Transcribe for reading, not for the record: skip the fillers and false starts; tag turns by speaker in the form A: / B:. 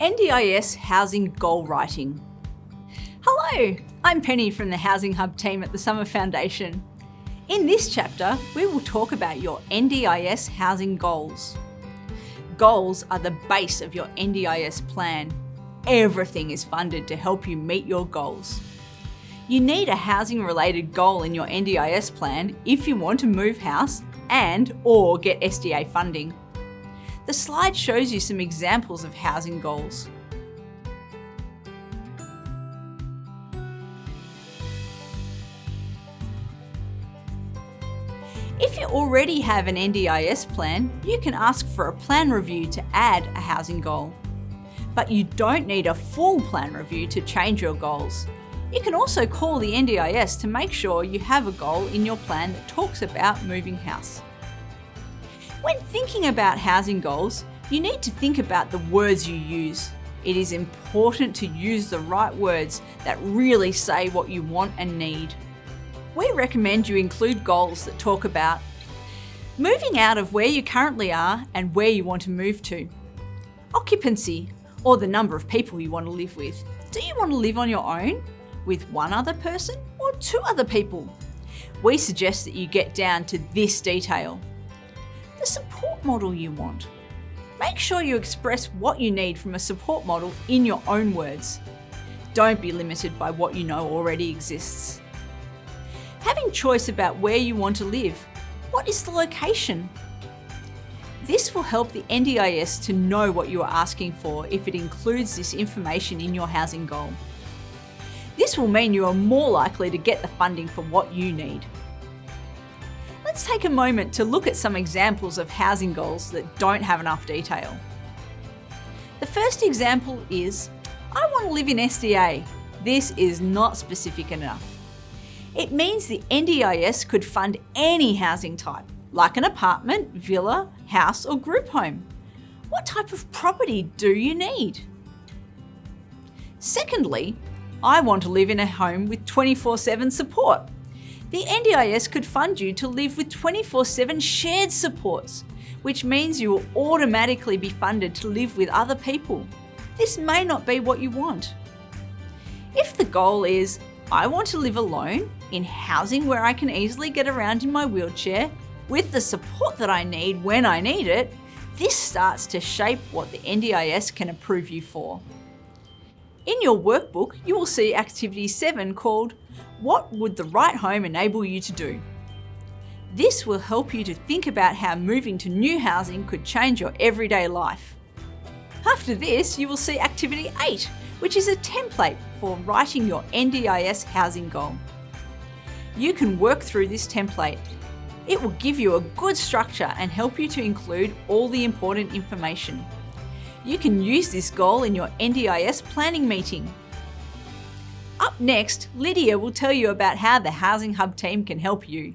A: NDIS Housing Goal Writing. Hello, I'm Penny from the Housing Hub team at the Summer Foundation. In this chapter, we will talk about your NDIS housing goals. Goals are the base of your NDIS plan. Everything is funded to help you meet your goals. You need a housing-related goal in your NDIS plan if you want to move house and/or get SDA funding. The slide shows you some examples of housing goals. If you already have an NDIS plan, you can ask for a plan review to add a housing goal. But you don't need a full plan review to change your goals. You can also call the NDIS to make sure you have a goal in your plan that talks about moving house. When thinking about housing goals, you need to think about the words you use. It is important to use the right words that really say what you want and need. We recommend you include goals that talk about moving out of where you currently are and where you want to move to, occupancy, or the number of people you want to live with. Do you want to live on your own, with one other person, or two other people? We suggest that you get down to this detail. The support model you want. Make sure you express what you need from a support model in your own words. Don't be limited by what you know already exists. Having choice about where you want to live. What is the location? This will help the NDIS to know what you are asking for if it includes this information in your housing goal. This will mean you are more likely to get the funding for what you need. Let's take a moment to look at some examples of housing goals that don't have enough detail. The first example is, I want to live in SDA. This is not specific enough. It means the NDIS could fund any housing type, like an apartment, villa, house, or group home. What type of property do you need? Secondly, I want to live in a home with 24/7 support. The NDIS could fund you to live with 24/7 shared supports, which means you will automatically be funded to live with other people. This may not be what you want. If the goal is, I want to live alone in housing where I can easily get around in my wheelchair with the support that I need when I need it, this starts to shape what the NDIS can approve you for. In your workbook, you will see Activity 7 called What Would the Right Home Enable You to Do? This will help you to think about how moving to new housing could change your everyday life. After this, you will see Activity 8, which is a template for writing your NDIS housing goal. You can work through this template. It will give you a good structure and help you to include all the important information. You can use this goal in your NDIS planning meeting. Up next, Lydia will tell you about how the Housing Hub team can help you.